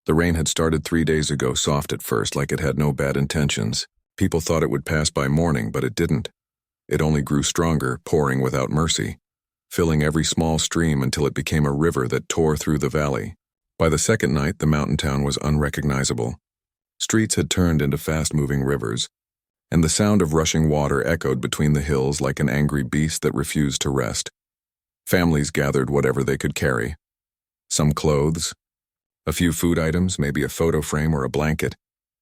The rain had started 3 days ago, soft at first, like it had no bad intentions. People thought it would pass by morning, but it didn't. It only grew stronger, pouring without mercy, filling every small stream until it became a river that tore through the valley. By the second night, the mountain town was unrecognizable. Streets had turned into fast-moving rivers, and the sound of rushing water echoed between the hills like an angry beast that refused to rest. Families gathered whatever they could carry. Some clothes, a few food items, maybe a photo frame or a blanket,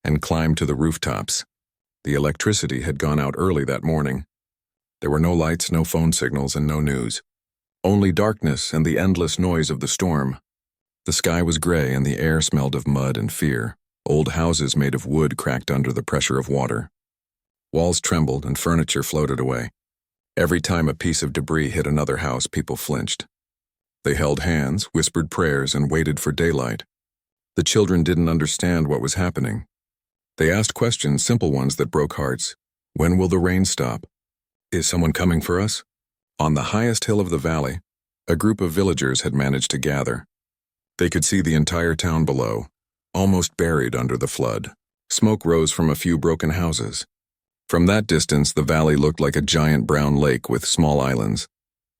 and climbed to the rooftops. The electricity had gone out early that morning. There were no lights, no phone signals, and no news. Only darkness and the endless noise of the storm. The sky was gray and the air smelled of mud and fear. Old houses made of wood cracked under the pressure of water. Walls trembled and furniture floated away. Every time a piece of debris hit another house, people flinched. They held hands, whispered prayers, and waited for daylight. The children didn't understand what was happening. They asked questions, simple ones that broke hearts. When will the rain stop? Is someone coming for us? On the highest hill of the valley, a group of villagers had managed to gather. They could see the entire town below, almost buried under the flood. Smoke rose from a few broken houses. From that distance, the valley looked like a giant brown lake with small islands.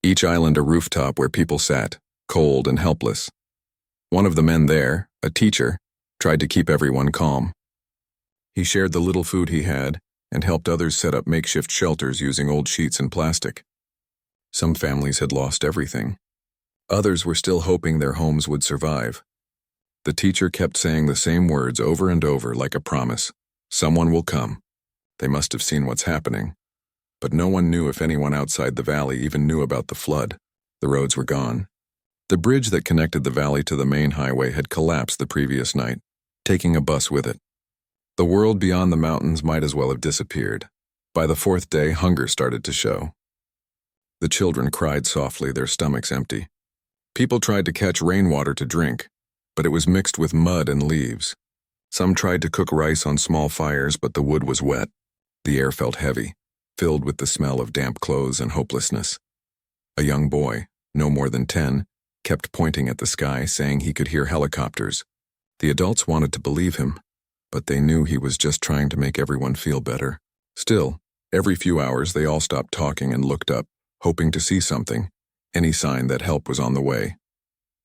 Each island a rooftop where people sat, cold and helpless. One of the men there, a teacher, tried to keep everyone calm. He shared the little food he had and helped others set up makeshift shelters using old sheets and plastic. Some families had lost everything. Others were still hoping their homes would survive. The teacher kept saying the same words over and over like a promise. Someone will come. They must have seen what's happening. But no one knew if anyone outside the valley even knew about the flood. The roads were gone. The bridge that connected the valley to the main highway had collapsed the previous night, taking a bus with it. The world beyond the mountains might as well have disappeared. By the fourth day, hunger started to show. The children cried softly, their stomachs empty. People tried to catch rainwater to drink, but it was mixed with mud and leaves. Some tried to cook rice on small fires, but the wood was wet. The air felt heavy, filled with the smell of damp clothes and hopelessness. A young boy, no more than 10, kept pointing at the sky, saying he could hear helicopters. The adults wanted to believe him, but they knew he was just trying to make everyone feel better. Still, every few hours they all stopped talking and looked up, hoping to see something, any sign that help was on the way.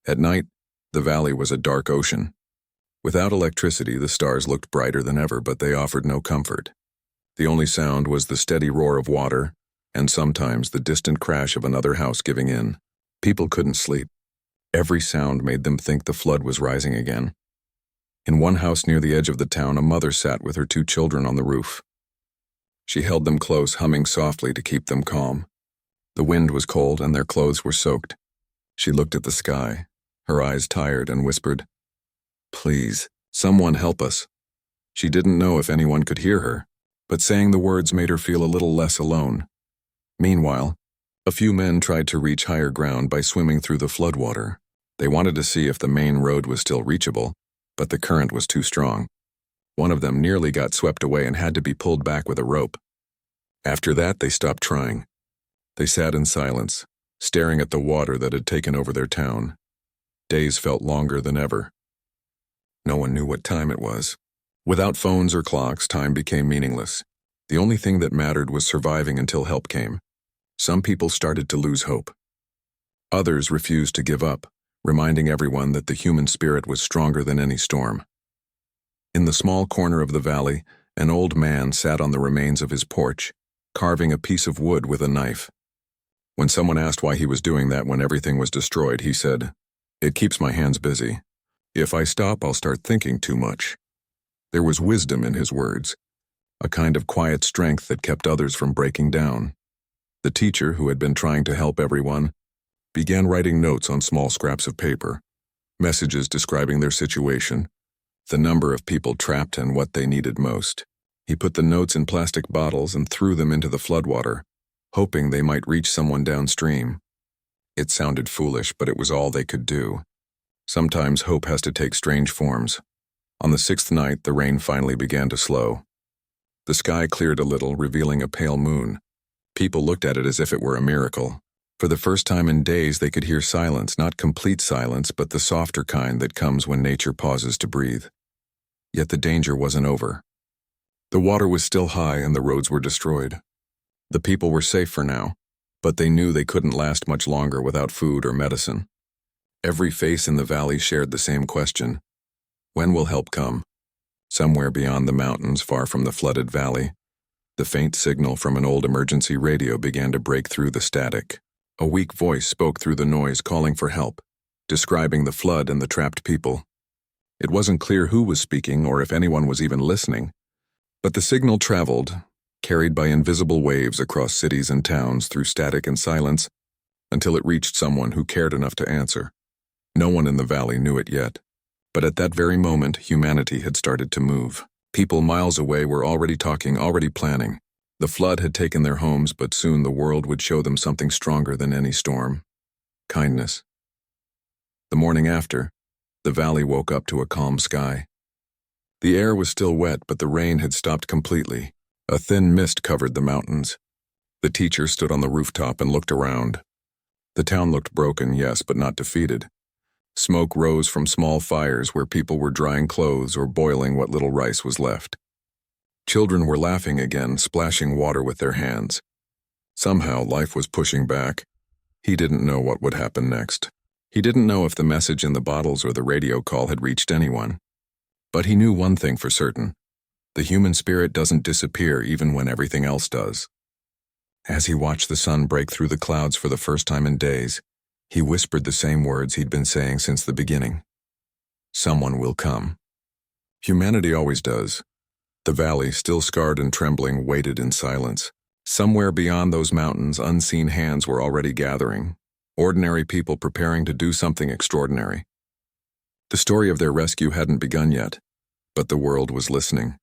At night, the valley was a dark ocean. Without electricity, the stars looked brighter than ever, but they offered no comfort. The only sound was the steady roar of water, and sometimes the distant crash of another house giving in. People couldn't sleep. Every sound made them think the flood was rising again. In one house near the edge of the town, a mother sat with her 2 children on the roof. She held them close, humming softly to keep them calm. The wind was cold and their clothes were soaked. She looked at the sky, her eyes tired, and whispered, "Please, someone help us." She didn't know if anyone could hear her, but saying the words made her feel a little less alone. Meanwhile, a few men tried to reach higher ground by swimming through the floodwater. They wanted to see if the main road was still reachable, but the current was too strong. One of them nearly got swept away and had to be pulled back with a rope. After that, they stopped trying. They sat in silence, staring at the water that had taken over their town. Days felt longer than ever. No one knew what time it was. Without phones or clocks, time became meaningless. The only thing that mattered was surviving until help came. Some people started to lose hope. Others refused to give up, reminding everyone that the human spirit was stronger than any storm. In the small corner of the valley, an old man sat on the remains of his porch, carving a piece of wood with a knife. When someone asked why he was doing that when everything was destroyed, he said, "It keeps my hands busy. If I stop, I'll start thinking too much." There was wisdom in his words, a kind of quiet strength that kept others from breaking down. The teacher, who had been trying to help everyone, began writing notes on small scraps of paper, messages describing their situation, the number of people trapped and what they needed most. He put the notes in plastic bottles and threw them into the floodwater, hoping they might reach someone downstream. It sounded foolish, but it was all they could do. Sometimes hope has to take strange forms. On the 6th night, the rain finally began to slow. The sky cleared a little, revealing a pale moon. People looked at it as if it were a miracle. For the first time in days, they could hear silence, not complete silence, but the softer kind that comes when nature pauses to breathe. Yet the danger wasn't over. The water was still high and the roads were destroyed. The people were safe for now, but they knew they couldn't last much longer without food or medicine. Every face in the valley shared the same question. When will help come? Somewhere beyond the mountains, far from the flooded valley, the faint signal from an old emergency radio began to break through the static. A weak voice spoke through the noise, calling for help, describing the flood and the trapped people. It wasn't clear who was speaking or if anyone was even listening, but the signal traveled, carried by invisible waves across cities and towns through static and silence, until it reached someone who cared enough to answer. No one in the valley knew it yet, but at that very moment, humanity had started to move. People miles away were already talking, already planning. The flood had taken their homes, but soon the world would show them something stronger than any storm. Kindness. The morning after, the valley woke up to a calm sky. The air was still wet, but the rain had stopped completely. A thin mist covered the mountains. The teacher stood on the rooftop and looked around. The town looked broken, yes, but not defeated. Smoke rose from small fires where people were drying clothes or boiling what little rice was left. Children were laughing again, splashing water with their hands. Somehow, life was pushing back. He didn't know what would happen next. He didn't know if the message in the bottles or the radio call had reached anyone. But he knew one thing for certain. The human spirit doesn't disappear even when everything else does. As he watched the sun break through the clouds for the first time in days, he whispered the same words he'd been saying since the beginning. Someone will come. Humanity always does. The valley, still scarred and trembling, waited in silence. Somewhere beyond those mountains, unseen hands were already gathering, ordinary people preparing to do something extraordinary. The story of their rescue hadn't begun yet, but the world was listening.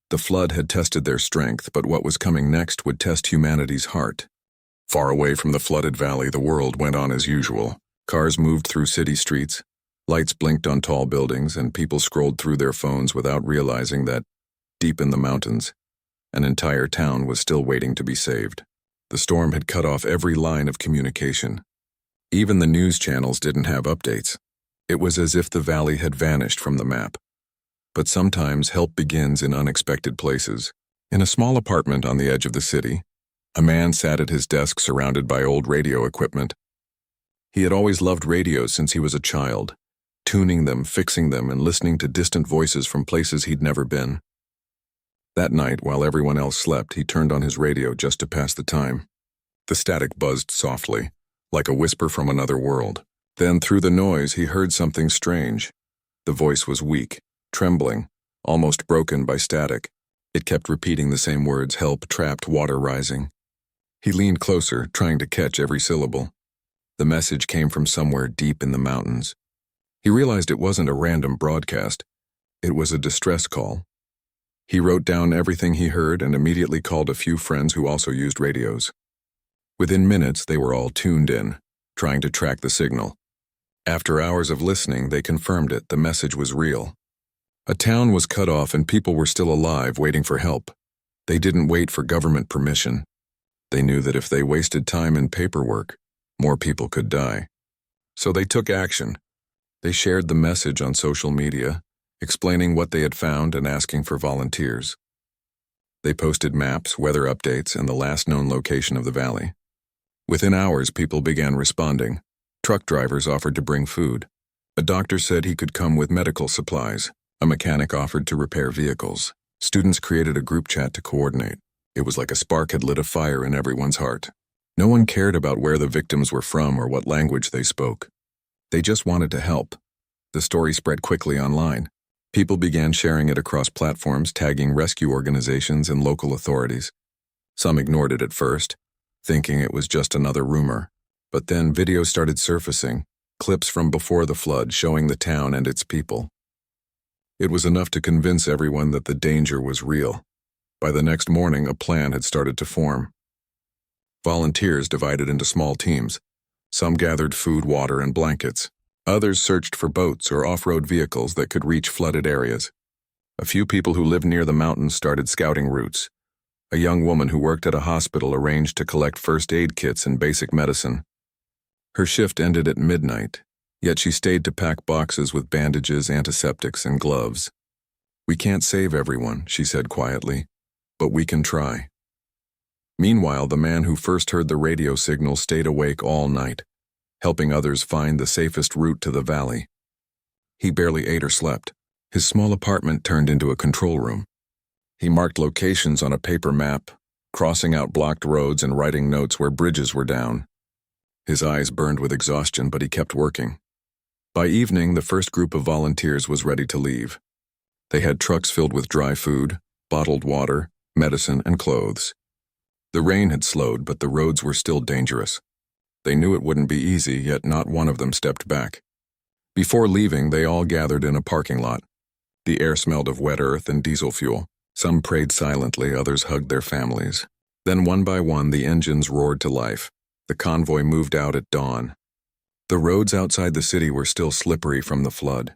The flood had tested their strength, but what was coming next would test humanity's heart. Far away from the flooded valley, the world went on as usual. Cars moved through city streets, lights blinked on tall buildings, and people scrolled through their phones without realizing that, deep in the mountains, an entire town was still waiting to be saved. The storm had cut off every line of communication. Even the news channels didn't have updates. It was as if the valley had vanished from the map. But sometimes help begins in unexpected places. In a small apartment on the edge of the city, a man sat at his desk surrounded by old radio equipment. He had always loved radios since he was a child, tuning them, fixing them, and listening to distant voices from places he'd never been. That night, while everyone else slept, he turned on his radio just to pass the time. The static buzzed softly, like a whisper from another world. Then, through the noise, he heard something strange. The voice was weak, trembling, almost broken by static. It kept repeating the same words: help, trapped, water rising. He leaned closer, trying to catch every syllable. The message came from somewhere deep in the mountains. He realized it wasn't a random broadcast. It was a distress call. He wrote down everything he heard and immediately called a few friends who also used radios. Within minutes, they were all tuned in, trying to track the signal. After hours of listening, they confirmed it. The message was real. A town was cut off and people were still alive, waiting for help. They didn't wait for government permission. They knew that if they wasted time in paperwork, more people could die. So they took action. They shared the message on social media, explaining what they had found and asking for volunteers. They posted maps, weather updates, and the last known location of the valley. Within hours, people began responding. Truck drivers offered to bring food. A doctor said he could come with medical supplies. A mechanic offered to repair vehicles. Students created a group chat to coordinate. It was like a spark had lit a fire in everyone's heart. No one cared about where the victims were from or what language they spoke. They just wanted to help. The story spread quickly online. People began sharing it across platforms, tagging rescue organizations and local authorities. Some ignored it at first, thinking it was just another rumor. But then videos started surfacing, clips from before the flood showing the town and its people. It was enough to convince everyone that the danger was real. By the next morning, a plan had started to form. Volunteers divided into small teams. Some gathered food, water, and blankets. Others searched for boats or off-road vehicles that could reach flooded areas. A few people who lived near the mountains started scouting routes. A young woman who worked at a hospital arranged to collect first aid kits and basic medicine. Her shift ended at midnight, yet she stayed to pack boxes with bandages, antiseptics, and gloves. "We can't save everyone," she said quietly, "but we can try." Meanwhile, the man who first heard the radio signal stayed awake all night, helping others find the safest route to the valley. He barely ate or slept. His small apartment turned into a control room. He marked locations on a paper map, crossing out blocked roads and writing notes where bridges were down. His eyes burned with exhaustion, but he kept working. By evening, the first group of volunteers was ready to leave. They had trucks filled with dry food, bottled water, medicine, and clothes. The rain had slowed, but the roads were still dangerous. They knew it wouldn't be easy, yet not one of them stepped back. Before leaving, they all gathered in a parking lot. The air smelled of wet earth and diesel fuel. Some prayed silently, others hugged their families. Then one by one, the engines roared to life. The convoy moved out at dawn. The roads outside the city were still slippery from the flood.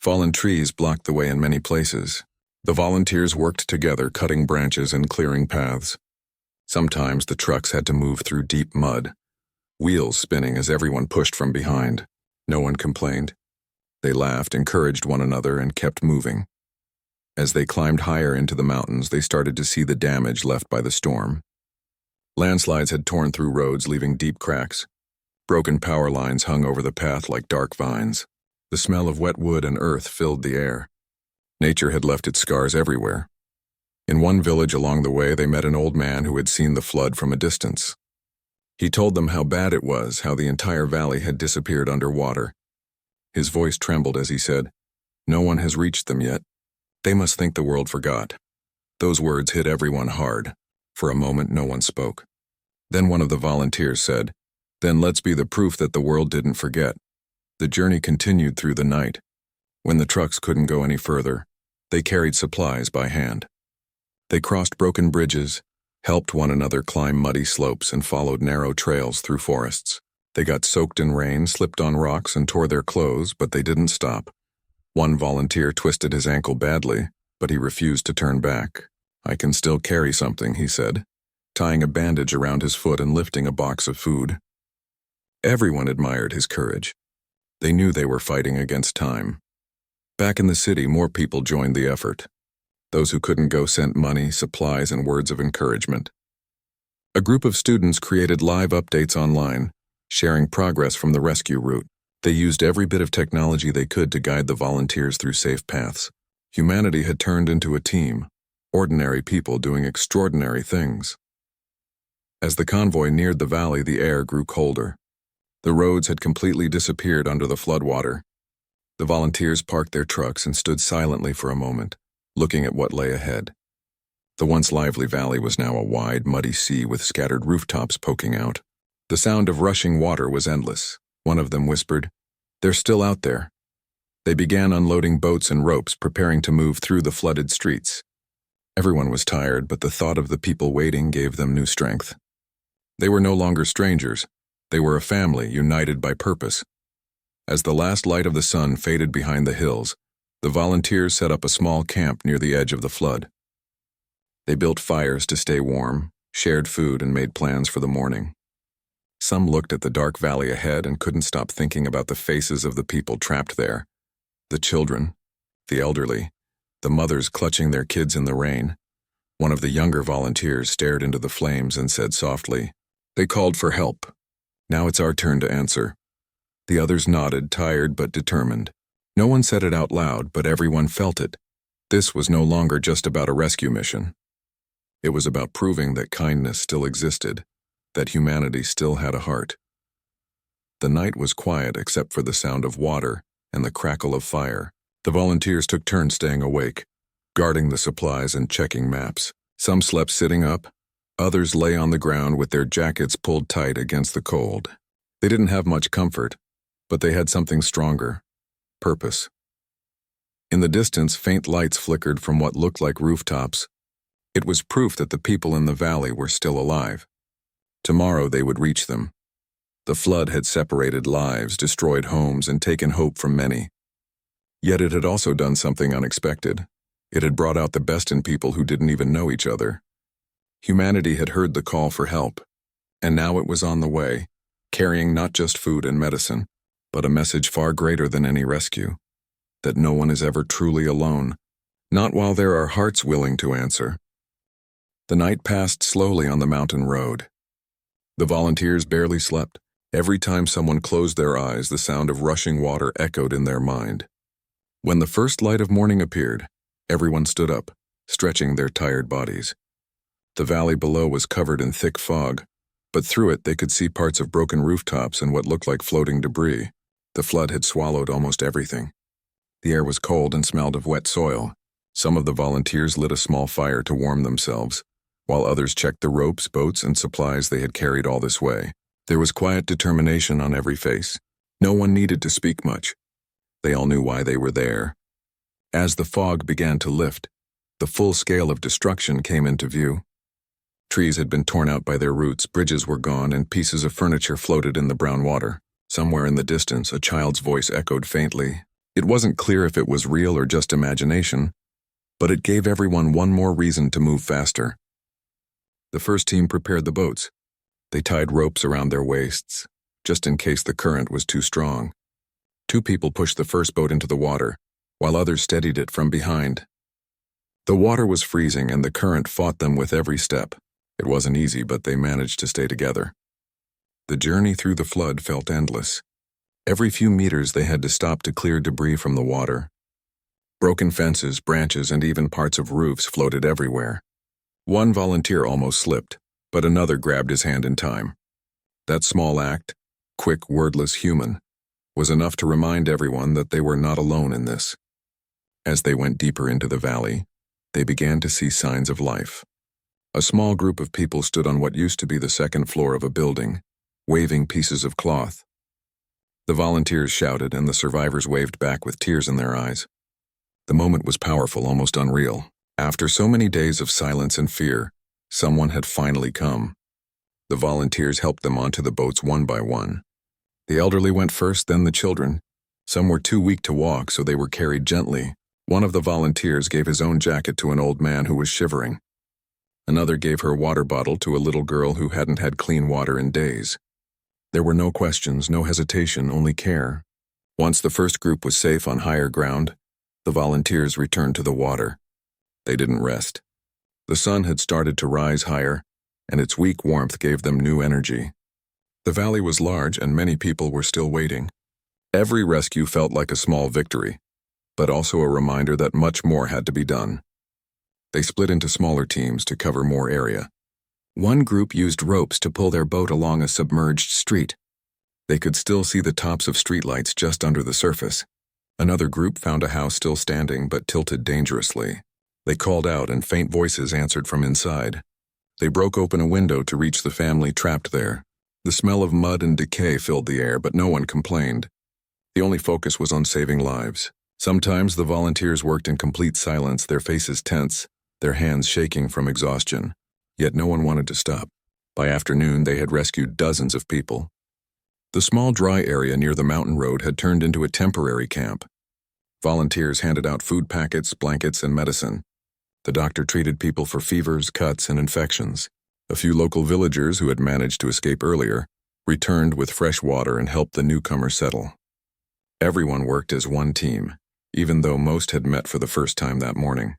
Fallen trees blocked the way in many places. The volunteers worked together, cutting branches and clearing paths. Sometimes the trucks had to move through deep mud, wheels spinning as everyone pushed from behind. No one complained. They laughed, encouraged one another, and kept moving. As they climbed higher into the mountains, they started to see the damage left by the storm. Landslides had torn through roads, leaving deep cracks. Broken power lines hung over the path like dark vines. The smell of wet wood and earth filled the air. Nature had left its scars everywhere. In one village along the way, they met an old man who had seen the flood from a distance. He told them how bad it was, how the entire valley had disappeared underwater. His voice trembled as he said, "No one has reached them yet. They must think the world forgot." Those words hit everyone hard. For a moment, no one spoke. Then one of the volunteers said, "Then let's be the proof that the world didn't forget." The journey continued through the night. When the trucks couldn't go any further, they carried supplies by hand. They crossed broken bridges, helped one another climb muddy slopes, and followed narrow trails through forests. They got soaked in rain, slipped on rocks, and tore their clothes, but they didn't stop. One volunteer twisted his ankle badly, but he refused to turn back. "I can still carry something," he said, tying a bandage around his foot and lifting a box of food. Everyone admired his courage. They knew they were fighting against time. Back in the city, more people joined the effort. Those who couldn't go sent money, supplies, and words of encouragement. A group of students created live updates online, sharing progress from the rescue route. They used every bit of technology they could to guide the volunteers through safe paths. Humanity had turned into a team, ordinary people doing extraordinary things. As the convoy neared the valley, the air grew colder. The roads had completely disappeared under the floodwater. The volunteers parked their trucks and stood silently for a moment, looking at what lay ahead. The once lively valley was now a wide, muddy sea with scattered rooftops poking out. The sound of rushing water was endless. One of them whispered, "They're still out there." They began unloading boats and ropes, preparing to move through the flooded streets. Everyone was tired, but the thought of the people waiting gave them new strength. They were no longer strangers. They were a family, united by purpose. As the last light of the sun faded behind the hills, the volunteers set up a small camp near the edge of the flood. They built fires to stay warm, shared food, and made plans for the morning. Some looked at the dark valley ahead and couldn't stop thinking about the faces of the people trapped there. The children, the elderly, the mothers clutching their kids in the rain. One of the younger volunteers stared into the flames and said softly, "They called for help. Now it's our turn to answer." The others nodded, tired but determined. No one said it out loud, but everyone felt it. This was no longer just about a rescue mission. It was about proving that kindness still existed, that humanity still had a heart. The night was quiet except for the sound of water and the crackle of fire. The volunteers took turns staying awake, guarding the supplies and checking maps. Some slept sitting up, others lay on the ground with their jackets pulled tight against the cold. They didn't have much comfort, but they had something stronger: purpose. In the distance, faint lights flickered from what looked like rooftops. It was proof that the people in the valley were still alive. Tomorrow they would reach them. The flood had separated lives, destroyed homes, and taken hope from many. Yet it had also done something unexpected. It had brought out the best in people who didn't even know each other. Humanity had heard the call for help, and now it was on the way, carrying not just food and medicine, but a message far greater than any rescue, that no one is ever truly alone, not while there are hearts willing to answer. The night passed slowly on the mountain road. The volunteers barely slept. Every time someone closed their eyes, the sound of rushing water echoed in their mind. When the first light of morning appeared, everyone stood up, stretching their tired bodies. The valley below was covered in thick fog, but through it they could see parts of broken rooftops and what looked like floating debris. The flood had swallowed almost everything. The air was cold and smelled of wet soil. Some of the volunteers lit a small fire to warm themselves, while others checked the ropes, boats, and supplies they had carried all this way. There was quiet determination on every face. No one needed to speak much. They all knew why they were there. As the fog began to lift, the full scale of destruction came into view. Trees had been torn out by their roots, bridges were gone, and pieces of furniture floated in the brown water. Somewhere in the distance, a child's voice echoed faintly. It wasn't clear if it was real or just imagination, but it gave everyone one more reason to move faster. The first team prepared the boats. They tied ropes around their waists, just in case the current was too strong. 2 people pushed the first boat into the water, while others steadied it from behind. The water was freezing and the current fought them with every step. It wasn't easy, but they managed to stay together. The journey through the flood felt endless. Every few meters they had to stop to clear debris from the water. Broken fences, branches, and even parts of roofs floated everywhere. One volunteer almost slipped, but another grabbed his hand in time. That small act, quick, wordless human, was enough to remind everyone that they were not alone in this. As they went deeper into the valley, they began to see signs of life. A small group of people stood on what used to be the second floor of a building, waving pieces of cloth. The volunteers shouted, and the survivors waved back with tears in their eyes. The moment was powerful, almost unreal. After so many days of silence and fear, someone had finally come. The volunteers helped them onto the boats one by one. The elderly went first, then the children. Some were too weak to walk, so they were carried gently. One of the volunteers gave his own jacket to an old man who was shivering. Another gave her water bottle to a little girl who hadn't had clean water in days. There were no questions, no hesitation, only care. Once the first group was safe on higher ground, the volunteers returned to the water. They didn't rest. The sun had started to rise higher, and its weak warmth gave them new energy. The valley was large, and many people were still waiting. Every rescue felt like a small victory, but also a reminder that much more had to be done. They split into smaller teams to cover more area. One group used ropes to pull their boat along a submerged street. They could still see the tops of streetlights just under the surface. Another group found a house still standing but tilted dangerously. They called out, and faint voices answered from inside. They broke open a window to reach the family trapped there. The smell of mud and decay filled the air, but no one complained. The only focus was on saving lives. Sometimes the volunteers worked in complete silence, their faces tense, their hands shaking from exhaustion. Yet no one wanted to stop. By afternoon, they had rescued dozens of people. The small dry area near the mountain road had turned into a temporary camp. Volunteers handed out food packets, blankets, and medicine. The doctor treated people for fevers, cuts, and infections. A few local villagers who had managed to escape earlier returned with fresh water and helped the newcomers settle. Everyone worked as one team, even though most had met for the first time that morning.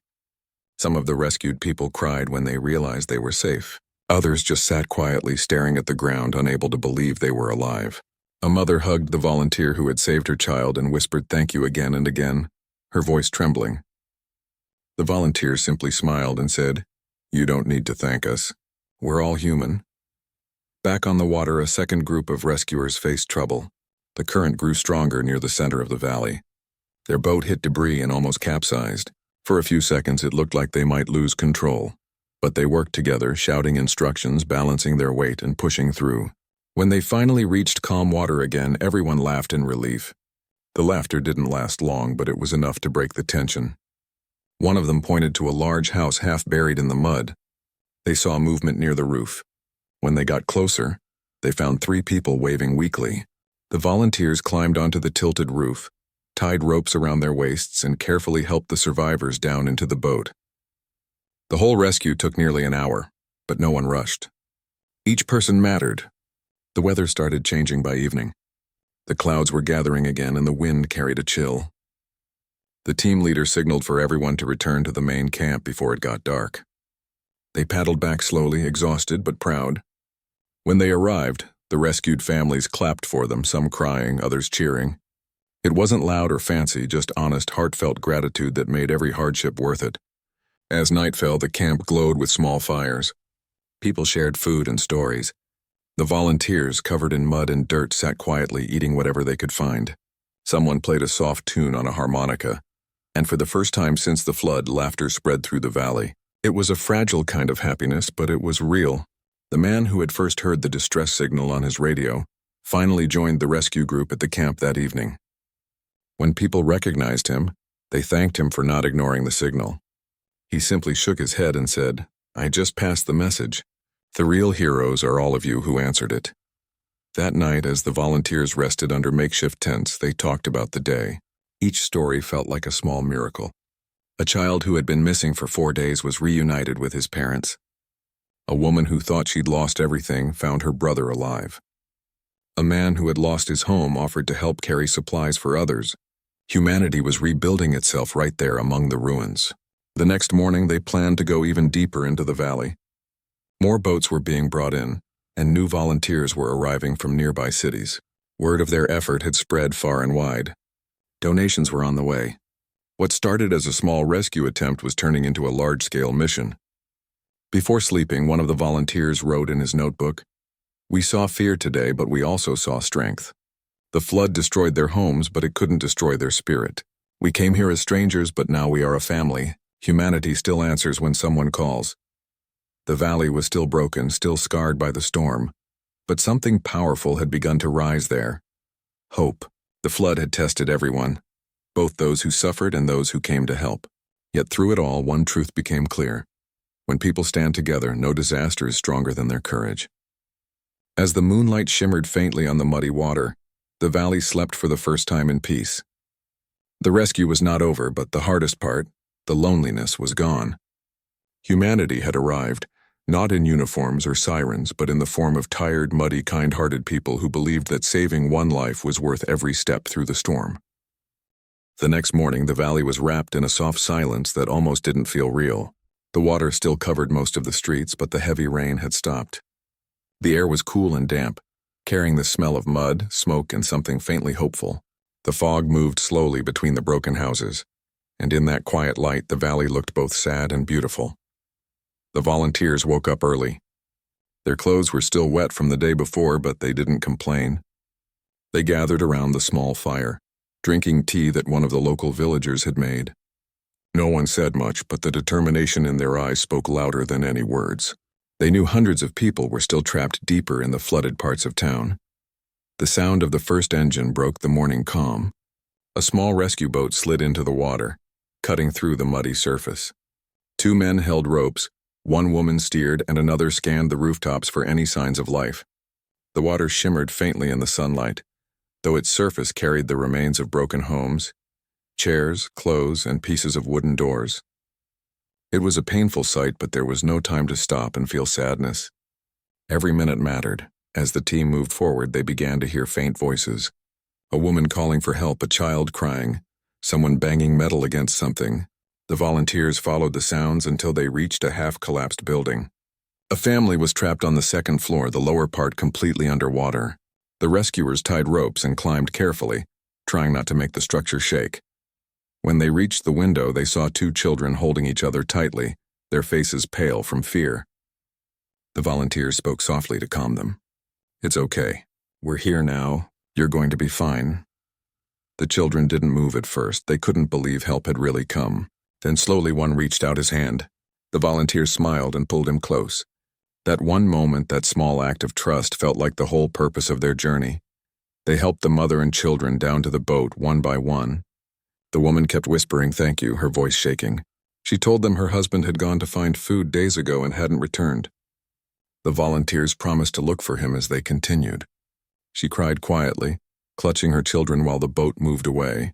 Some of the rescued people cried when they realized they were safe. Others just sat quietly staring at the ground, unable to believe they were alive. A mother hugged the volunteer who had saved her child and whispered thank you again and again, her voice trembling. The volunteer simply smiled and said, "You don't need to thank us. We're all human." Back on the water, a second group of rescuers faced trouble. The current grew stronger near the center of the valley. Their boat hit debris and almost capsized. For a few seconds it looked like they might lose control, but they worked together, shouting instructions, balancing their weight, and pushing through. When they finally reached calm water again, everyone laughed in relief. The laughter didn't last long, but it was enough to break the tension. One of them pointed to a large house half buried in the mud. They saw movement near the roof. When they got closer, they found 3 people waving weakly. The volunteers climbed onto the tilted roof, tied ropes around their waists, and carefully helped the survivors down into the boat. The whole rescue took nearly an hour. but no one rushed. Each person mattered. The weather started changing by evening. The clouds were gathering again and the wind carried a chill. The team leader signaled for everyone to return to the main camp before it got dark. They paddled back slowly, exhausted but proud. When they arrived, the rescued families clapped for them, some crying, others cheering. It wasn't loud or fancy, just honest, heartfelt gratitude that made every hardship worth it. As night fell, the camp glowed with small fires. People shared food and stories. The volunteers, covered in mud and dirt, sat quietly, eating whatever they could find. Someone played a soft tune on a harmonica, and for the first time since the flood, laughter spread through the valley. It was a fragile kind of happiness, but it was real. The man who had first heard the distress signal on his radio finally joined the rescue group at the camp that evening. When people recognized him, they thanked him for not ignoring the signal. He simply shook his head and said, "I just passed the message. The real heroes are all of you who answered it." That night, as the volunteers rested under makeshift tents, they talked about the day. Each story felt like a small miracle. A child who had been missing for 4 days was reunited with his parents. A woman who thought she'd lost everything found her brother alive. A man who had lost his home offered to help carry supplies for others. Humanity was rebuilding itself right there among the ruins. The next morning, they planned to go even deeper into the valley. More boats were being brought in, and new volunteers were arriving from nearby cities. Word of their effort had spread far and wide. Donations were on the way. What started as a small rescue attempt was turning into a large-scale mission. Before sleeping, one of the volunteers wrote in his notebook, "We saw fear today, but we also saw strength. The flood destroyed their homes, but it couldn't destroy their spirit. We came here as strangers, but now we are a family. Humanity still answers when someone calls." The valley was still broken, still scarred by the storm, but something powerful had begun to rise there. Hope. The flood had tested everyone, both those who suffered and those who came to help. Yet through it all, one truth became clear. When people stand together, no disaster is stronger than their courage. As the moonlight shimmered faintly on the muddy water, the valley slept for the first time in peace. The rescue was not over, but the hardest part, the loneliness, was gone. Humanity had arrived, not in uniforms or sirens, but in the form of tired, muddy, kind-hearted people who believed that saving one life was worth every step through the storm. The next morning, the valley was wrapped in a soft silence that almost didn't feel real. The water still covered most of the streets, but the heavy rain had stopped. The air was cool and damp, carrying the smell of mud, smoke, and something faintly hopeful. The fog moved slowly between the broken houses, and in that quiet light, the valley looked both sad and beautiful. The volunteers woke up early. Their clothes were still wet from the day before, but they didn't complain. They gathered around the small fire, drinking tea that one of the local villagers had made. No one said much, but the determination in their eyes spoke louder than any words. They knew hundreds of people were still trapped deeper in the flooded parts of town. The sound of the first engine broke the morning calm. A small rescue boat slid into the water, cutting through the muddy surface. 2 men held ropes. One woman steered and another scanned the rooftops for any signs of life. The water shimmered faintly in the sunlight, though its surface carried the remains of broken homes, chairs, clothes, and pieces of wooden doors. It was a painful sight, but there was no time to stop and feel sadness. Every minute mattered. As the team moved forward, they began to hear faint voices. A woman calling for help, a child crying, someone banging metal against something. The volunteers followed the sounds until they reached a half-collapsed building. A family was trapped on the second floor, the lower part completely underwater. The rescuers tied ropes and climbed carefully, trying not to make the structure shake. When they reached the window, they saw 2 children holding each other tightly, their faces pale from fear. The volunteers spoke softly to calm them. "It's okay. We're here now. You're going to be fine." The children didn't move at first. They couldn't believe help had really come. Then slowly one reached out his hand. The volunteer smiled and pulled him close. That one moment, that small act of trust, felt like the whole purpose of their journey. They helped the mother and children down to the boat one by one. The woman kept whispering thank you, her voice shaking. She told them her husband had gone to find food days ago and hadn't returned. The volunteers promised to look for him as they continued. She cried quietly, clutching her children while the boat moved away.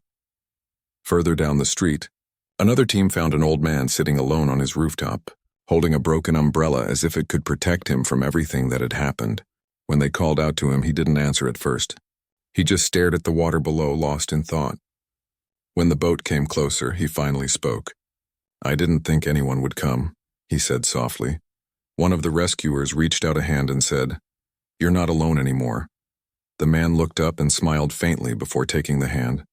Further down the street, another team found an old man sitting alone on his rooftop, holding a broken umbrella as if it could protect him from everything that had happened. When they called out to him, he didn't answer at first. He just stared at the water below, lost in thought. When the boat came closer, he finally spoke. "I didn't think anyone would come," he said softly. One of the rescuers reached out a hand and said, "You're not alone anymore." The man looked up and smiled faintly before taking the hand.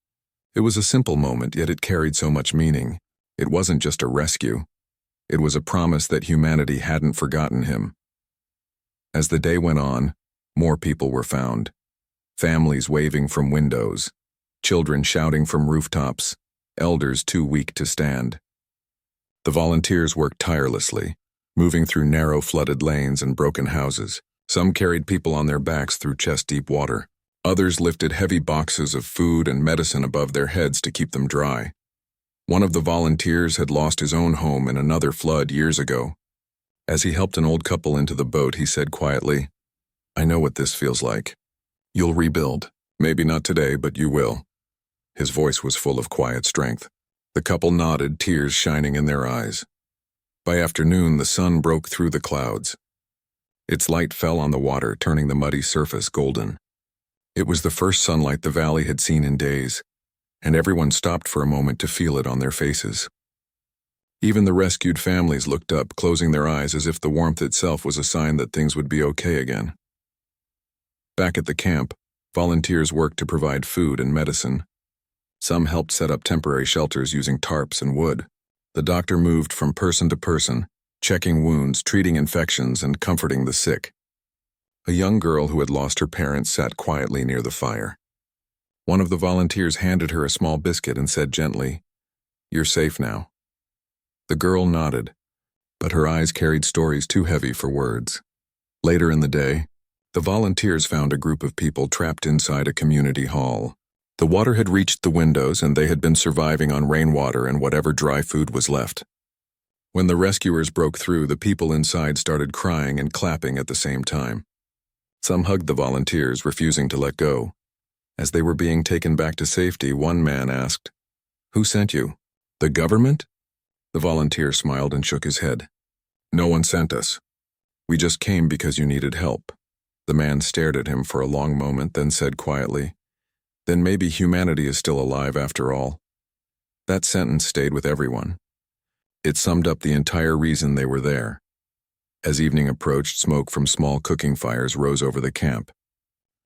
It was a simple moment, yet it carried so much meaning. It wasn't just a rescue. It was a promise that humanity hadn't forgotten him. As the day went on, more people were found. Families waving from windows, children shouting from rooftops, elders too weak to stand. The volunteers worked tirelessly, moving through narrow flooded lanes and broken houses. Some carried people on their backs through chest-deep water. Others lifted heavy boxes of food and medicine above their heads to keep them dry. One of the volunteers had lost his own home in another flood years ago. As he helped an old couple into the boat, he said quietly, "I know what this feels like. You'll rebuild. Maybe not today, but you will." His voice was full of quiet strength. The couple nodded, tears shining in their eyes. By afternoon, the sun broke through the clouds. Its light fell on the water, turning the muddy surface golden. It was the first sunlight the valley had seen in days, and everyone stopped for a moment to feel it on their faces. Even the rescued families looked up, closing their eyes as if the warmth itself was a sign that things would be okay again. Back at the camp, volunteers worked to provide food and medicine. Some helped set up temporary shelters using tarps and wood. The doctor moved from person to person, checking wounds, treating infections, and comforting the sick. A young girl who had lost her parents sat quietly near the fire. One of the volunteers handed her a small biscuit and said gently, "You're safe now." The girl nodded, but her eyes carried stories too heavy for words. Later in the day, the volunteers found a group of people trapped inside a community hall. The water had reached the windows, and they had been surviving on rainwater and whatever dry food was left. When the rescuers broke through, the people inside started crying and clapping at the same time. Some hugged the volunteers, refusing to let go. As they were being taken back to safety, one man asked, "Who sent you? The government?" The volunteer smiled and shook his head. "No one sent us. We just came because you needed help." The man stared at him for a long moment, then said quietly, "Then maybe humanity is still alive after all." That sentence stayed with everyone. It summed up the entire reason they were there. As evening approached, smoke from small cooking fires rose over the camp.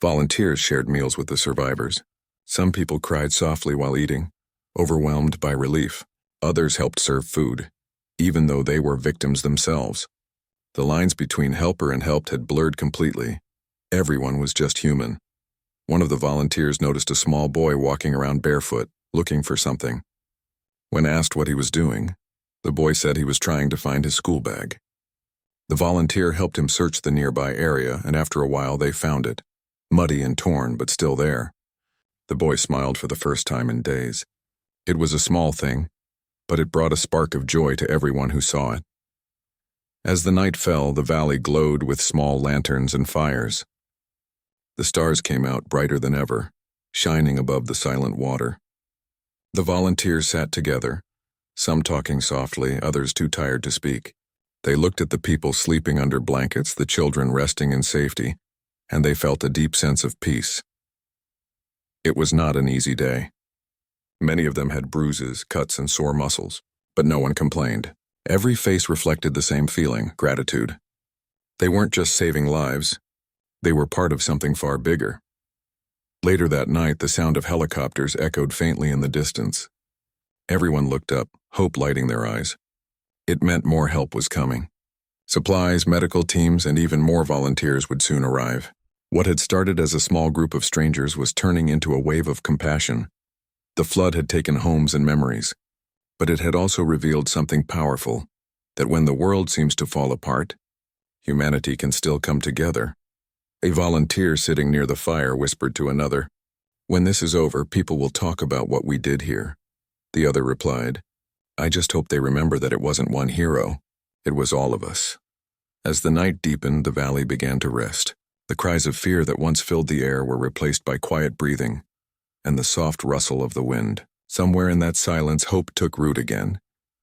Volunteers shared meals with the survivors. Some people cried softly while eating, overwhelmed by relief. Others helped serve food, even though they were victims themselves. The lines between helper and helped had blurred completely. Everyone was just human. One of the volunteers noticed a small boy walking around barefoot, looking for something. When asked what he was doing, the boy said he was trying to find his school bag. The volunteer helped him search the nearby area, and after a while they found it, muddy and torn, but still there. The boy smiled for the first time in days. It was a small thing, but it brought a spark of joy to everyone who saw it. As the night fell, the valley glowed with small lanterns and fires. The stars came out brighter than ever, shining above the silent water. The volunteers sat together, some talking softly, others too tired to speak. They looked at the people sleeping under blankets, the children resting in safety, and they felt a deep sense of peace. It was not an easy day. Many of them had bruises, cuts, and sore muscles, but no one complained. Every face reflected the same feeling, gratitude. They weren't just saving lives, they were part of something far bigger. Later that night, the sound of helicopters echoed faintly in the distance. Everyone looked up, hope lighting their eyes. It meant more help was coming. Supplies, medical teams, and even more volunteers would soon arrive. What had started as a small group of strangers was turning into a wave of compassion. The flood had taken homes and memories, but it had also revealed something powerful, that when the world seems to fall apart, humanity can still come together. A volunteer sitting near the fire whispered to another, "When this is over, people will talk about what we did here." The other replied, "I just hope they remember that it wasn't one hero, it was all of us." As the night deepened, the valley began to rest. The cries of fear that once filled the air were replaced by quiet breathing and the soft rustle of the wind. Somewhere in that silence, hope took root again.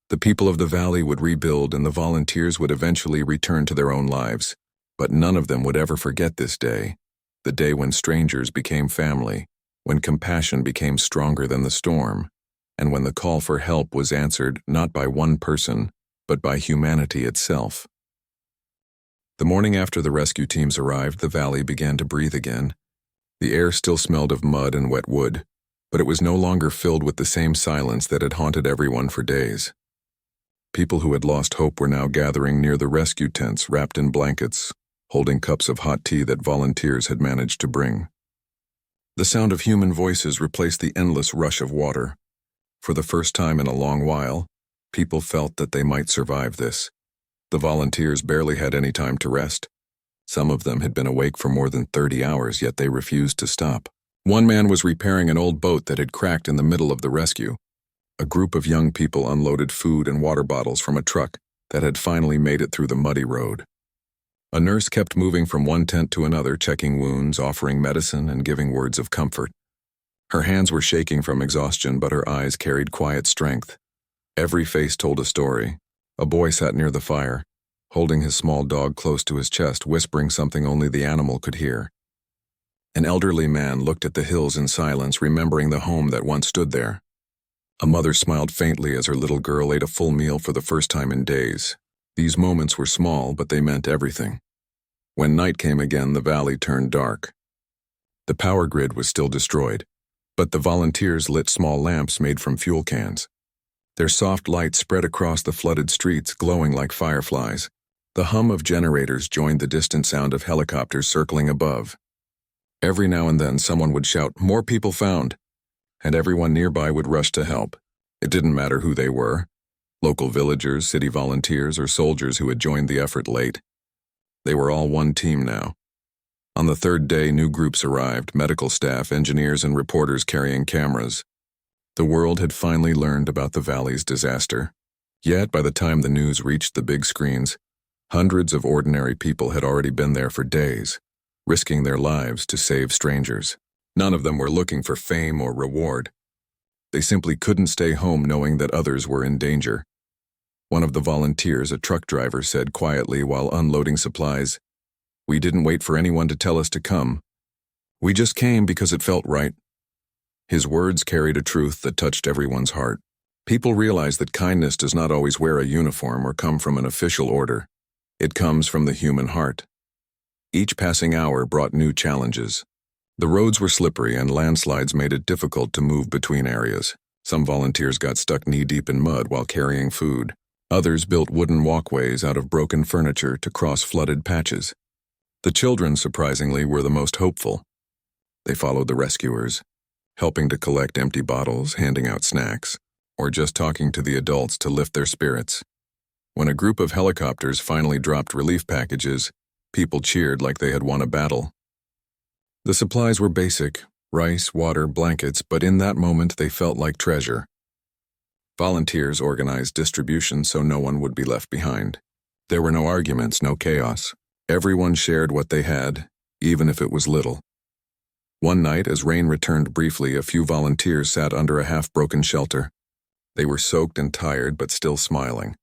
The people of the valley would rebuild and the volunteers would eventually return to their own lives. But none of them would ever forget this day, the day when strangers became family, when compassion became stronger than the storm, and when the call for help was answered not by one person, but by humanity itself. The morning after the rescue teams arrived, the valley began to breathe again. The air still smelled of mud and wet wood, but it was no longer filled with the same silence that had haunted everyone for days. People who had lost hope were now gathering near the rescue tents, wrapped in blankets, holding cups of hot tea that volunteers had managed to bring. The sound of human voices replaced the endless rush of water. For the first time in a long while, people felt that they might survive this. The volunteers barely had any time to rest. Some of them had been awake for more than 30 hours, yet they refused to stop. One man was repairing an old boat that had cracked in the middle of the rescue. A group of young people unloaded food and water bottles from a truck that had finally made it through the muddy road. A nurse kept moving from one tent to another, checking wounds, offering medicine, and giving words of comfort. Her hands were shaking from exhaustion, but her eyes carried quiet strength. Every face told a story. A boy sat near the fire, holding his small dog close to his chest, whispering something only the animal could hear. An elderly man looked at the hills in silence, remembering the home that once stood there. A mother smiled faintly as her little girl ate a full meal for the first time in days. These moments were small, but they meant everything. When night came again, the valley turned dark. The power grid was still destroyed, but the volunteers lit small lamps made from fuel cans. Their soft light spread across the flooded streets, glowing like fireflies. The hum of generators joined the distant sound of helicopters circling above. Every now and then someone would shout, "More people found," and everyone nearby would rush to help. It didn't matter who they were, local villagers, city volunteers, or soldiers who had joined the effort late. They were all one team now. On the third day, new groups arrived, medical staff, engineers, and reporters carrying cameras. The world had finally learned about the valley's disaster. Yet, by the time the news reached the big screens, hundreds of ordinary people had already been there for days, risking their lives to save strangers. None of them were looking for fame or reward. They simply couldn't stay home knowing that others were in danger. One of the volunteers, a truck driver, said quietly while unloading supplies, "We didn't wait for anyone to tell us to come. We just came because it felt right." His words carried a truth that touched everyone's heart. People realize that kindness does not always wear a uniform or come from an official order. It comes from the human heart. Each passing hour brought new challenges. The roads were slippery and landslides made it difficult to move between areas. Some volunteers got stuck knee-deep in mud while carrying food. Others built wooden walkways out of broken furniture to cross flooded patches. The children, surprisingly, were the most hopeful. They followed the rescuers, helping to collect empty bottles, handing out snacks, or just talking to the adults to lift their spirits. When a group of helicopters finally dropped relief packages, people cheered like they had won a battle. The supplies were basic: rice, water, blankets, but in that moment they felt like treasure. Volunteers organized distribution so no one would be left behind. There were no arguments, no chaos. Everyone shared what they had, even if it was little. One night, as rain returned briefly, a few volunteers sat under a half-broken shelter. They were soaked and tired, but still smiling.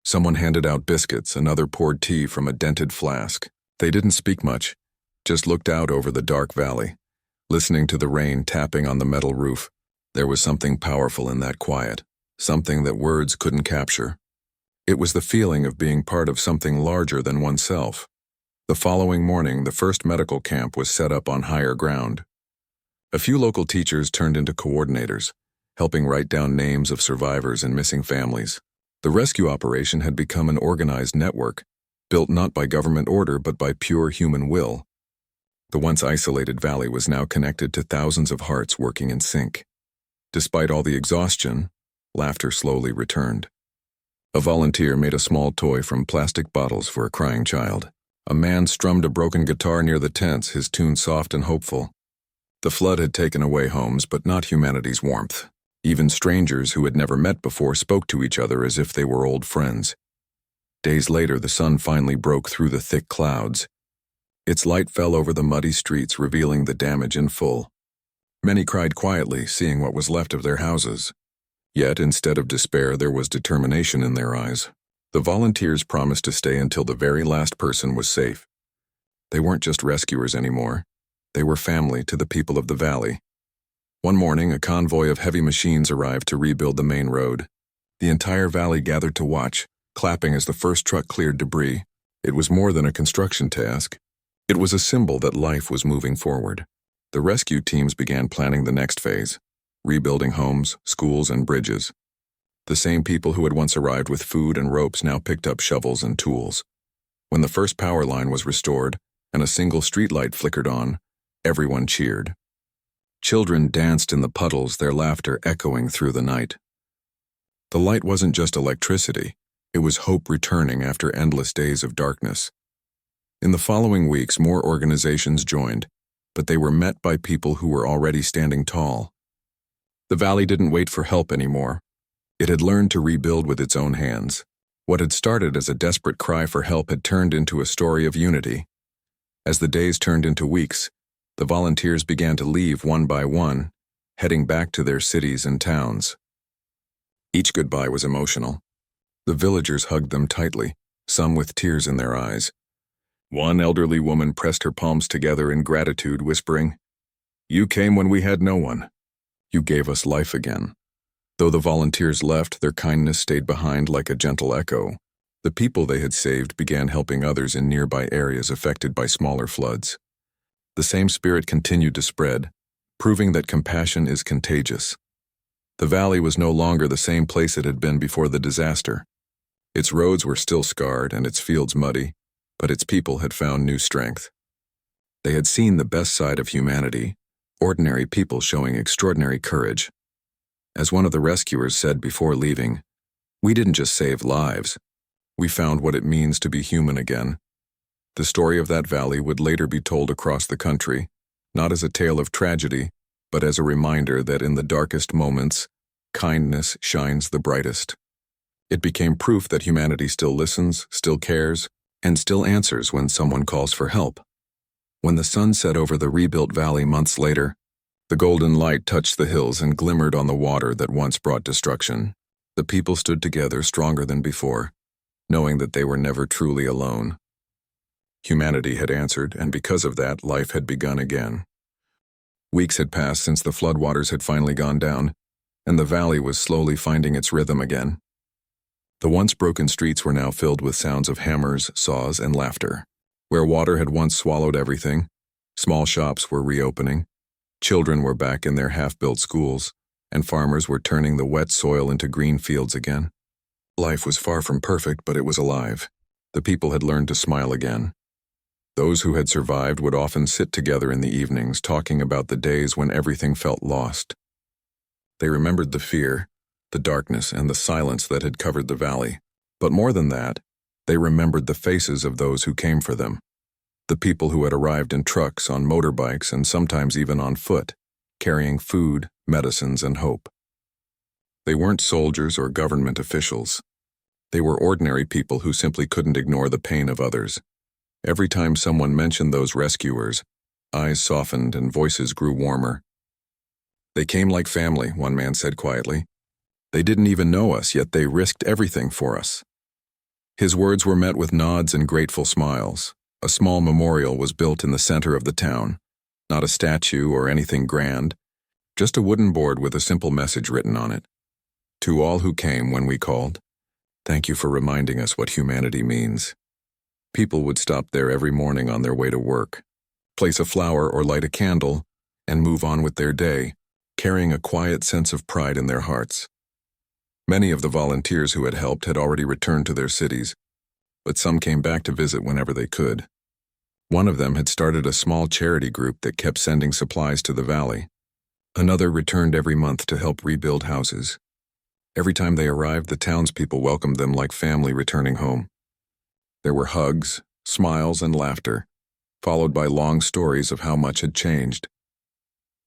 Someone handed out biscuits, another poured tea from a dented flask. They didn't speak much, just looked out over the dark valley, listening to the rain tapping on the metal roof. There was something powerful in that quiet, something that words couldn't capture. It was the feeling of being part of something larger than oneself. The following morning, the first medical camp was set up on higher ground. A few local teachers turned into coordinators, helping write down names of survivors and missing families. The rescue operation had become an organized network, built not by government order but by pure human will. The once isolated valley was now connected to thousands of hearts working in sync. Despite all the exhaustion, laughter slowly returned. A volunteer made a small toy from plastic bottles for a crying child. A man strummed a broken guitar near the tents, his tune soft and hopeful. The flood had taken away homes, but not humanity's warmth. Even strangers who had never met before spoke to each other as if they were old friends. Days later, the sun finally broke through the thick clouds. Its light fell over the muddy streets, revealing the damage in full. Many cried quietly, seeing what was left of their houses. Yet, instead of despair, there was determination in their eyes. The volunteers promised to stay until the very last person was safe. They weren't just rescuers anymore. They were family to the people of the valley. One morning, a convoy of heavy machines arrived to rebuild the main road. The entire valley gathered to watch, clapping as the first truck cleared debris. It was more than a construction task. It was a symbol that life was moving forward. The rescue teams began planning the next phase, rebuilding homes, schools, and bridges. The same people who had once arrived with food and ropes now picked up shovels and tools. When the first power line was restored and a single streetlight flickered on, everyone cheered. Children danced in the puddles, their laughter echoing through the night. The light wasn't just electricity, it was hope returning after endless days of darkness. In the following weeks, more organizations joined, but they were met by people who were already standing tall. The valley didn't wait for help anymore. It had learned to rebuild with its own hands. What had started as a desperate cry for help had turned into a story of unity. As the days turned into weeks, the volunteers began to leave one by one, heading back to their cities and towns. Each goodbye was emotional. The villagers hugged them tightly, some with tears in their eyes. One elderly woman pressed her palms together in gratitude, whispering, "You came when we had no one. You gave us life again." Though the volunteers left, their kindness stayed behind like a gentle echo. The people they had saved began helping others in nearby areas affected by smaller floods. The same spirit continued to spread, proving that compassion is contagious. The valley was no longer the same place it had been before the disaster. Its roads were still scarred and its fields muddy, but its people had found new strength. They had seen the best side of humanity, ordinary people showing extraordinary courage. As one of the rescuers said before leaving, "We didn't just save lives. We found what it means to be human again." The story of that valley would later be told across the country, not as a tale of tragedy, but as a reminder that in the darkest moments, kindness shines the brightest. It became proof that humanity still listens, still cares, and still answers when someone calls for help. When the sun set over the rebuilt valley months later, the golden light touched the hills and glimmered on the water that once brought destruction. The people stood together stronger than before, knowing that they were never truly alone. Humanity had answered, and because of that, life had begun again. Weeks had passed since the floodwaters had finally gone down, and the valley was slowly finding its rhythm again. The once broken streets were now filled with sounds of hammers, saws, and laughter. Where water had once swallowed everything, small shops were reopening, children were back in their half-built schools, and farmers were turning the wet soil into green fields again. Life was far from perfect, but it was alive. The people had learned to smile again. Those who had survived would often sit together in the evenings, talking about the days when everything felt lost. They remembered the fear, the darkness, and the silence that had covered the valley. But more than that, they remembered the faces of those who came for them. The people who had arrived in trucks, on motorbikes, and sometimes even on foot, carrying food, medicines, and hope. They weren't soldiers or government officials. They were ordinary people who simply couldn't ignore the pain of others. Every time someone mentioned those rescuers, eyes softened and voices grew warmer. "They came like family," one man said quietly. "They didn't even know us, yet they risked everything for us." His words were met with nods and grateful smiles. A small memorial was built in the center of the town. Not a statue or anything grand, just a wooden board with a simple message written on it. "To all who came when we called, thank you for reminding us what humanity means." People would stop there every morning on their way to work, place a flower or light a candle, and move on with their day, carrying a quiet sense of pride in their hearts. Many of the volunteers who had helped had already returned to their cities, but some came back to visit whenever they could. One of them had started a small charity group that kept sending supplies to the valley. Another returned every month to help rebuild houses. Every time they arrived, the townspeople welcomed them like family returning home. There were hugs, smiles, and laughter, followed by long stories of how much had changed.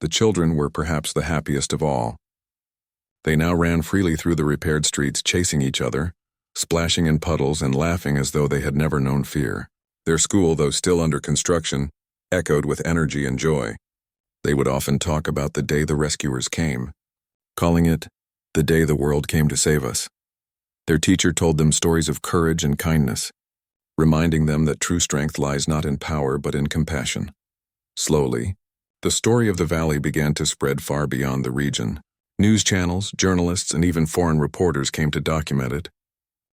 The children were perhaps the happiest of all. They now ran freely through the repaired streets, chasing each other, splashing in puddles and laughing as though they had never known fear. Their school, though still under construction, echoed with energy and joy. They would often talk about the day the rescuers came, calling it the day the world came to save us. Their teacher told them stories of courage and kindness, reminding them that true strength lies not in power but in compassion. Slowly, the story of the valley began to spread far beyond the region. News channels, journalists, and even foreign reporters came to document it.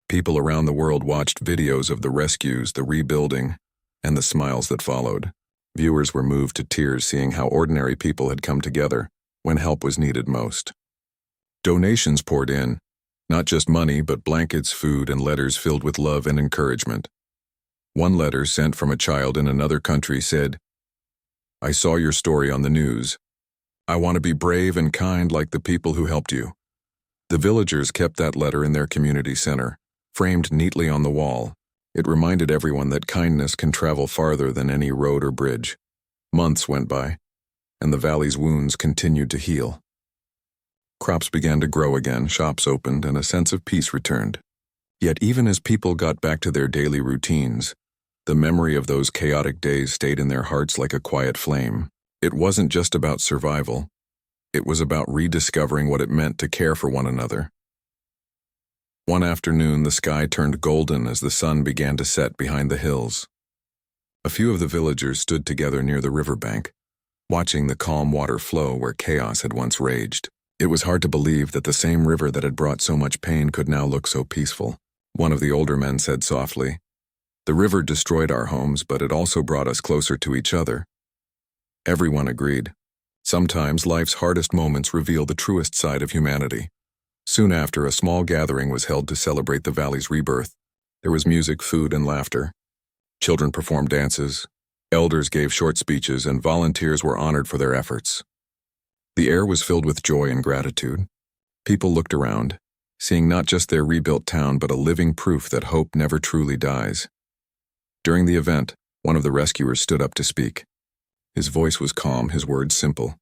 People around the world watched videos of the rescues, the rebuilding, and the smiles that followed. Viewers were moved to tears seeing how ordinary people had come together when help was needed most. Donations poured in, not just money but blankets, food, and letters filled with love and encouragement. One letter sent from a child in another country said, "I saw your story on the news. I want to be brave and kind like the people who helped you." The villagers kept that letter in their community center, framed neatly on the wall. It reminded everyone that kindness can travel farther than any road or bridge. Months went by, and the valley's wounds continued to heal. Crops began to grow again, shops opened, and a sense of peace returned. Yet even as people got back to their daily routines, the memory of those chaotic days stayed in their hearts like a quiet flame. It wasn't just about survival. It was about rediscovering what it meant to care for one another. One afternoon, the sky turned golden as the sun began to set behind the hills. A few of the villagers stood together near the riverbank, watching the calm water flow where chaos had once raged. It was hard to believe that the same river that had brought so much pain could now look so peaceful. One of the older men said softly, "The river destroyed our homes, but it also brought us closer to each other." Everyone agreed. Sometimes life's hardest moments reveal the truest side of humanity. Soon after, a small gathering was held to celebrate the valley's rebirth. There was music, food, and laughter. Children performed dances, elders gave short speeches, and volunteers were honored for their efforts. The air was filled with joy and gratitude. People looked around, seeing not just their rebuilt town but a living proof that hope never truly dies. During the event, one of the rescuers stood up to speak. His voice was calm, his words simple.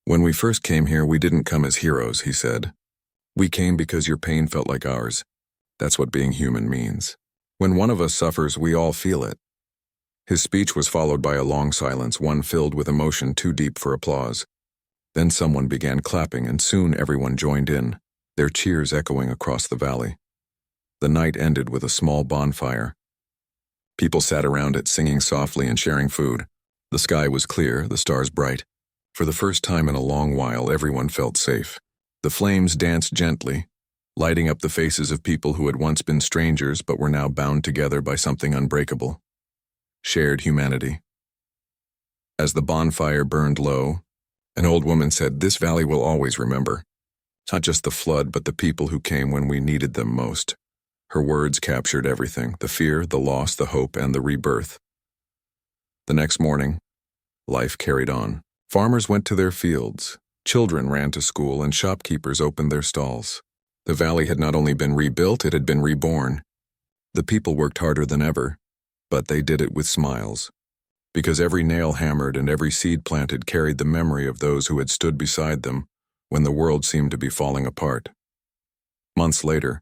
"When we first came here, we didn't come as heroes," he said. "We came because your pain felt like ours. That's what being human means. When one of us suffers, we all feel it." His speech was followed by a long silence, one filled with emotion too deep for applause. Then someone began clapping, and soon everyone joined in, their cheers echoing across the valley. The night ended with a small bonfire. People sat around it, singing softly and sharing food. The sky was clear, the stars bright. For the first time in a long while, everyone felt safe. The flames danced gently, lighting up the faces of people who had once been strangers but were now bound together by something unbreakable: shared humanity. As the bonfire burned low, an old woman said, "This valley will always remember. Not just the flood, but the people who came when we needed them most." Her words captured everything: the fear, the loss, the hope, and the rebirth. The next morning, life carried on. Farmers went to their fields, children ran to school, and shopkeepers opened their stalls. The valley had not only been rebuilt, it had been reborn. The people worked harder than ever, but they did it with smiles, because every nail hammered and every seed planted carried the memory of those who had stood beside them when the world seemed to be falling apart. Months later,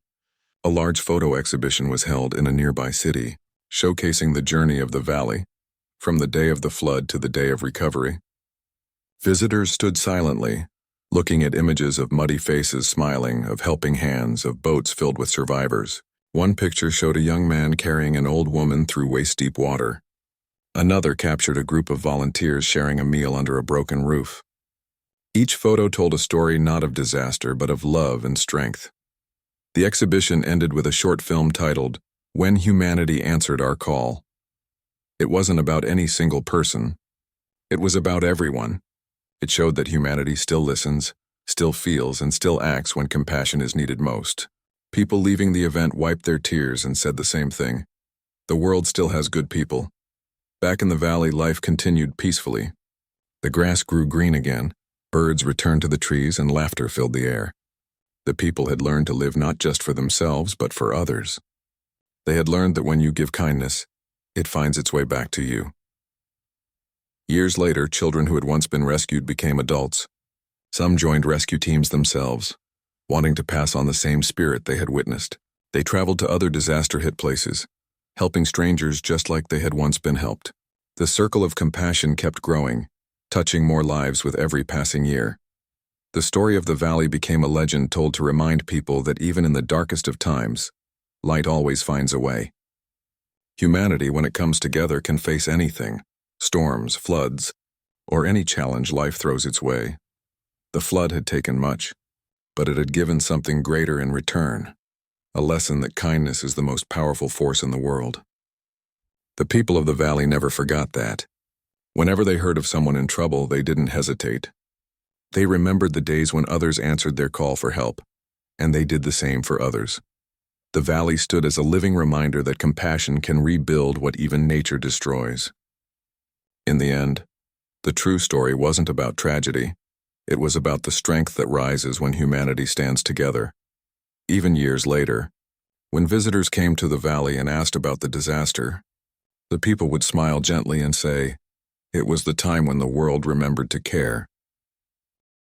a large photo exhibition was held in a nearby city, showcasing the journey of the valley, from the day of the flood to the day of recovery. Visitors stood silently, looking at images of muddy faces smiling, of helping hands, of boats filled with survivors. One picture showed a young man carrying an old woman through waist-deep water. Another captured a group of volunteers sharing a meal under a broken roof. Each photo told a story not of disaster but of love and strength. The exhibition ended with a short film titled, "When Humanity Answered Our Call." It wasn't about any single person. It was about everyone. It showed that humanity still listens, still feels, and still acts when compassion is needed most. People leaving the event wiped their tears and said the same thing: the world still has good people. Back in the valley, life continued peacefully. The grass grew green again, birds returned to the trees, and laughter filled the air. The people had learned to live not just for themselves, but for others. They had learned that when you give kindness, it finds its way back to you. Years later, children who had once been rescued became adults. Some joined rescue teams themselves, wanting to pass on the same spirit they had witnessed. They traveled to other disaster-hit places, helping strangers just like they had once been helped. The circle of compassion kept growing, touching more lives with every passing year. The story of the valley became a legend told to remind people that even in the darkest of times, light always finds a way. Humanity, when it comes together, can face anything, storms, floods, or any challenge life throws its way. The flood had taken much, but it had given something greater in return, a lesson that kindness is the most powerful force in the world. The people of the valley never forgot that. Whenever they heard of someone in trouble, they didn't hesitate. They remembered the days when others answered their call for help, and they did the same for others. The valley stood as a living reminder that compassion can rebuild what even nature destroys. In the end, the true story wasn't about tragedy. It was about the strength that rises when humanity stands together. Even years later, when visitors came to the valley and asked about the disaster, the people would smile gently and say, "It was the time when the world remembered to care."